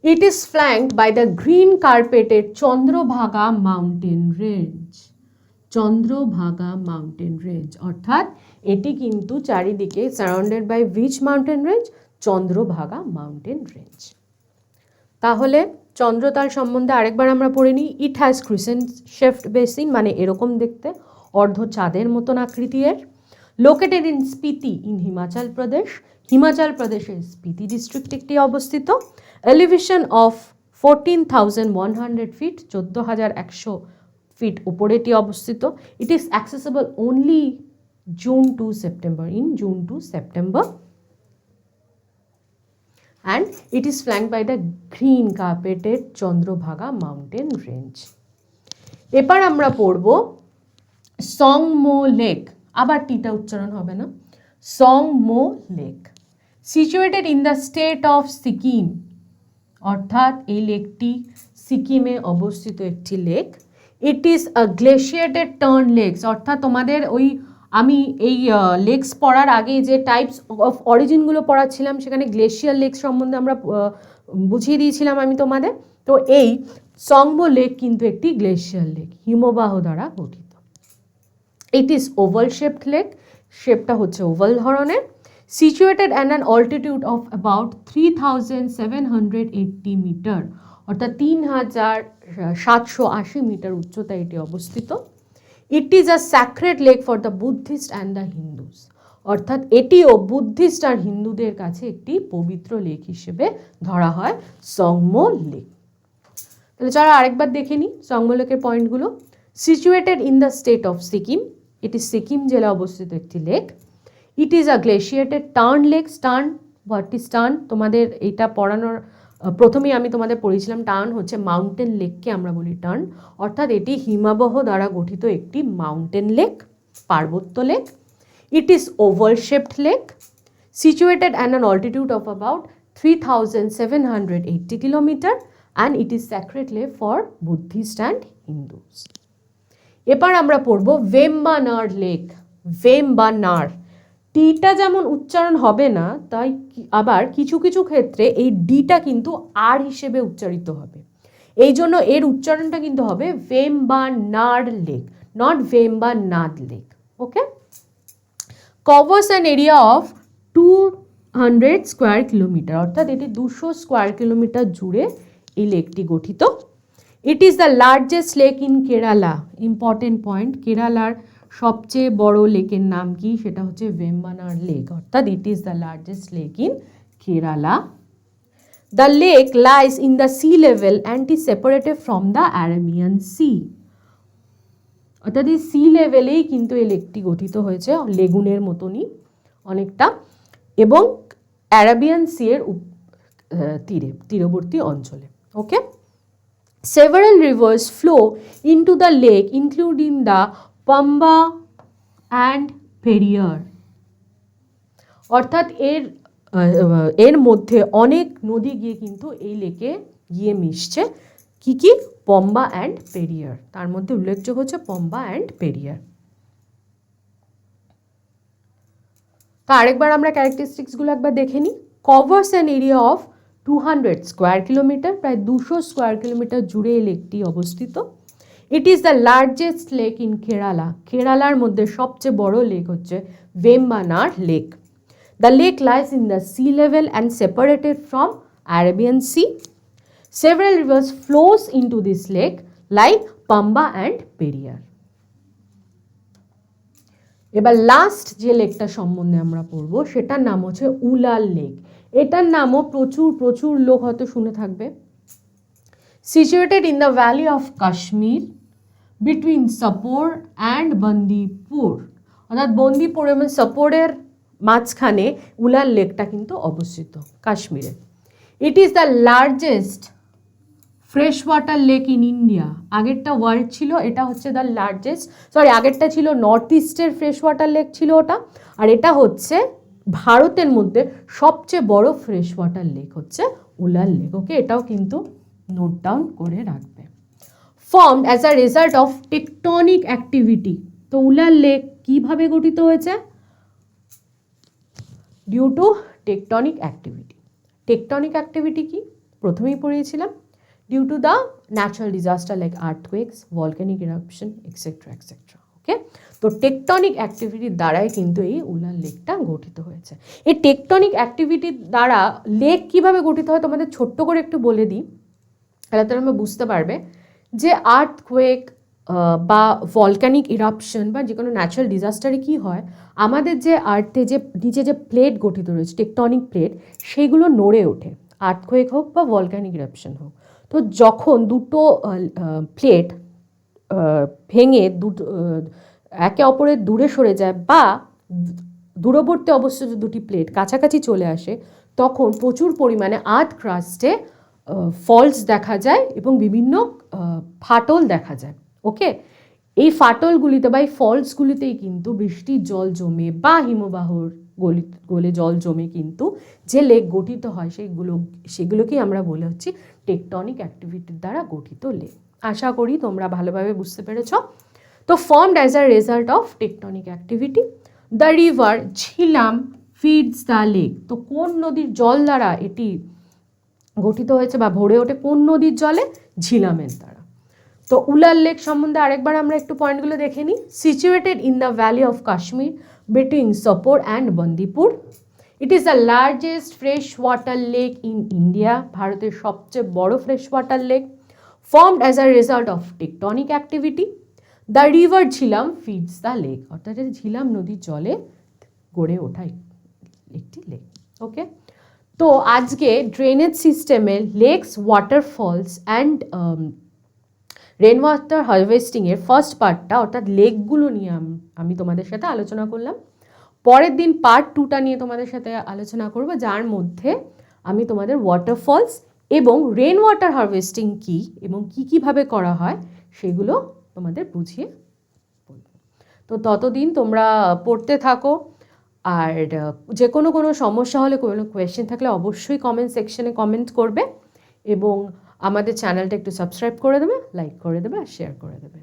it is flanked by the green carpeted Chandrabhaga mountain range, Chandrabhaga mountain range, অর্থাৎ এটি কিন্তু চারিদিকে surrounded by which mountain range? Chandrabhaga mountain range. তাহলে চন্দ্রতাল সম্বন্ধে আরেকবার আমরা পড়ে নিই। It has crescent shaped basin, মানে এরকম দেখতে, অর্ধ চাঁদের মতন আকৃতি এর। Located in Spiti in Himachal Pradesh, Himachal প্রদেশের স্পিতি ডিস্ট্রিক্ট একটি অবস্থিত। এলিভেশন অফ 14,100 ফিট, 14,100 ফিট উপরে এটি অবস্থিত। It is accessible only June to September, in June to September, and it is flanked by the green carpeted Chandrabhaga mountain range. এবার আমরা পড়ব সংমো লেক, আবার টিটা উচ্চারণ হবে না, Tsomgo lake, situated in the state of Sikkim, অর্থাৎ এই লেকটি সিকিমে অবস্থিত একটি লেক। It is a glaciated tarn lakes, অর্থাৎ তোমাদের ওই আমি এই লেকস পড়ার আগে যে টাইপস অফ অরিজিনগুলো পড়াচ্ছিলাম সেখানে গ্লেশিয়ার লেক সম্বন্ধে আমরা বুঝিয়ে দিয়েছিলাম আমি তোমাদের। তো এই সংমো লেক কিন্তু একটি গ্লেশিয়ার লেক, হিমবাহ দ্বারা গঠিত। It is oval shaped lake, শেপটা হচ্ছে ওভাল ধরনের, situated at an altitude of about 3780 meter, অর্থাৎ 3780 মিটার উচ্চতায় এটি অবস্থিত। It is a sacred lake for the Buddhist and the Hindus, অর্থাৎ এটিও বুদ্ধিস্ট আর হিন্দুদের কাছে একটি পবিত্র লেক হিসেবে ধরা হয় সংমো লেক। তাহলে চলো আরেকবার দেখে নিই সংমো লেকের পয়েন্টগুলো। Situated in the state of Sikkim, এটি সিকিম জেলায় অবস্থিত একটি লেক। It is a glaciated tarn lake. Tarn, what is tarn? তোমাদের এটা পড়ানোর প্রথমেই আমি তোমাদের পড়েছিলাম, টার্ন হচ্ছে মাউন্টেন লেককে আমরা বলি টার্ন, অর্থাৎ এটি হিমাবহ দ্বারা গঠিত একটি মাউন্টেন লেক, পার্বত্য lake. It is oval shaped lake, situated at an altitude of about 3780 kilometre, and it is sacred lake for Buddhist and Hindus. এবার আমরা পড়ব ভেম্বানাড় লেক। ভেম্বানাড়, টিটা যেমন উচ্চারণ হবে না, তাই আবার কিছু কিছু ক্ষেত্রে এই ডিটা কিন্তু আর হিসেবে উচ্চারিত হবে, এই জন্য এর উচ্চারণটা কিন্তু হবে Vembanad lake, not Vembanad lake. Okay, covers an area of 200 square kilometre, অর্থাৎ এটি 200 স্কোয়ার কিলোমিটার জুড়ে এই লেকটি গঠিত। It is the largest lake in Kerala. Important point, কেরালার সবচেয়ে বড় লেকের নাম কি? সেটা হচ্ছে ভেম্বানাড় লেক, অর্থাৎ it is the largest lake in Kerala. The lake lies in the sea level and is separated from the Arabian sea, অর্থাৎ এই সি লেভেলেই কিন্তু এই লেকটি গঠিত হয়েছে, লেগুনের মতনই অনেকটা, এবং অ্যারাবিয়ান সি এর তীরবর্তী অঞ্চলে। ওকে, several rivers flow into the lake including the Pamba and Periyar, অর্থাৎ এর মধ্যে অনেক নদী গিয়ে কিন্তু এই লেকে গিয়ে মিশছে। কি কি? পম্বা অ্যান্ড পেরিয়ার, তার মধ্যে উল্লেখযোগ্য হচ্ছে পম্বা অ্যান্ড পেরিয়ার। তা আরেকবার আমরা ক্যারেক্টারিস্টিক্সগুলো একবার দেখে নিই। Covers an area of 200 square kilometre, প্রায় 200 স্কোয়ার কিলোমিটার জুড়ে এই লেকটি অবস্থিত। It is the largest lake in Kerala, কেরালার মধ্যে সবচেয়ে বড় লেক হচ্ছে Vembanad lake. The lake lies in the sea level and separated from Arabian sea. Several rivers flows into this lake like Pamba and Periyar. এবার লাস্ট যে লেকটা সম্বন্ধে আমরা পড়বো সেটার নাম হচ্ছে উলাল লেক। এটার নামও প্রচুর লোক হয়তো শুনে থাকবে। Situated in the valley of Kashmir between Sopore and Bandipur, অর্থাৎ বন্দিপুর এবং সাপোরের মাঝখানে উলাল লেকটা কিন্তু অবস্থিত কাশ্মীরে। ইট is the largest fresh water lake in India. আগেরটা ওয়ার্ল্ড ছিল, এটা হচ্ছে দ্য লার্জেস্ট, আগেরটা ছিল নর্থ ইস্টের ফ্রেশ ওয়াটার লেক ছিল ওটা, আর এটা হচ্ছে ভারতের মধ্যে সবচেয়ে বড় ফ্রেশ ওয়াটার লেক হচ্ছে উলাল লেক। ওকে, এটাও কিন্তু নোট ডাউন করে রাখবে। Formed as a result of tectonic activity, তো উলাল লেক কিভাবে গঠিত হয়েছে? Due to tectonic activity. Tectonic activity কি? প্রথমেই পড়িয়েছিলাম, due to the natural disaster like earthquakes, volcanic eruption etcetera etcetera. Okay, তো টেকটনিক অ্যাক্টিভিটির দ্বারাই কিন্তু এই উলাল লেকটা গঠিত হয়েছে। এই টেকটনিক অ্যাক্টিভিটির দ্বারা লেক কিভাবে গঠিত হয় তোমাদের ছোট্ট করে একটু বলে দিই, তাহলে তোমরা বুঝতে পারবে যে আর্থকুয়েক বা ভলক্যানিক ইরাপশন বা যে কোনো ন্যাচারাল ডিজাস্টারে কী হয়, আমাদের যে আর্থে যে নিচে যে প্লেট গঠিত রয়েছে, টেকটনিক প্লেট, সেগুলো নড়ে ওঠে, আর্থকুয়েক হোক বা ভলক্যানিক ইরাপশন হোক। তো যখন দুটো প্লেট ভেঙে একে অপরের দূরে সরে যায় বা দূরবর্তী অবস্থিত দুটি প্লেট কাছাকাছি চলে আসে, তখন প্রচুর পরিমাণে আর্থ ক্রাস্টে ফলস দেখা যায় এবং বিভিন্ন ফাটল দেখা যায়। ওকে, এই ফাটলগুলিতে বা এই ফলসগুলিতেই কিন্তু বৃষ্টির জল জমে বা হিমবাহর গলে জল জমে কিন্তু যে লেক গঠিত হয় সেগুলোকেই আমরা বলে হচ্ছে টেকটনিক অ্যাক্টিভিটির দ্বারা গঠিত লেক। আশা করি তোমরা ভালোভাবে বুঝতে পেরেছ। তো formed as a result of tectonic activity, the river Jhelum feeds the lake, তো কোন নদীর জল দ্বারা এটি গঠিত হয়েছে বা ভরে ওঠে? কোন নদীর জলে? ঝিলামের দ্বারা। তো তো উলার লেক সম্বন্ধে আরেকবার আমরা একটু পয়েন্টগুলো দেখে নিই। Situated in the valley of Kashmir between Sopore and Bandipur. It is the largest fresh water lake in India, ভারতের সবচেয়ে বড় fresh water lake, formed as a result of tectonic activity. The river Jhelum feeds the lake, অর্থাৎ ঝিলাম নদীর জলে গড়ে ওঠা একটি lake. ওকে, তো আজকে ড্রেনেজ সিস্টেমের lakes, waterfalls and rain water হারভেস্টিংয়ের ফার্স্ট পার্টটা অর্থাৎ লেকগুলো নিয়ে আমি তোমাদের সাথে আলোচনা করলাম। পরের দিন পার্ট 2টা নিয়ে তোমাদের সাথে আলোচনা করব, যার মধ্যে আমি তোমাদের ওয়াটারফলস এবং রেন ওয়াটার হারভেস্টিং কী এবং কীভাবে করা হয় সেগুলো তোমাদের বুঝিয়ে বলব। তো ততদিন তোমরা পড়তে থাকো, আর যে কোনো সমস্যা হলে, কোনো কোয়েশ্চেন থাকলে অবশ্যই কমেন্ট সেকশনে কমেন্ট করবে এবং আমাদের চ্যানেলটা একটু সাবস্ক্রাইব করে দেবে, লাইক করে দেবে আর শেয়ার করে দেবে।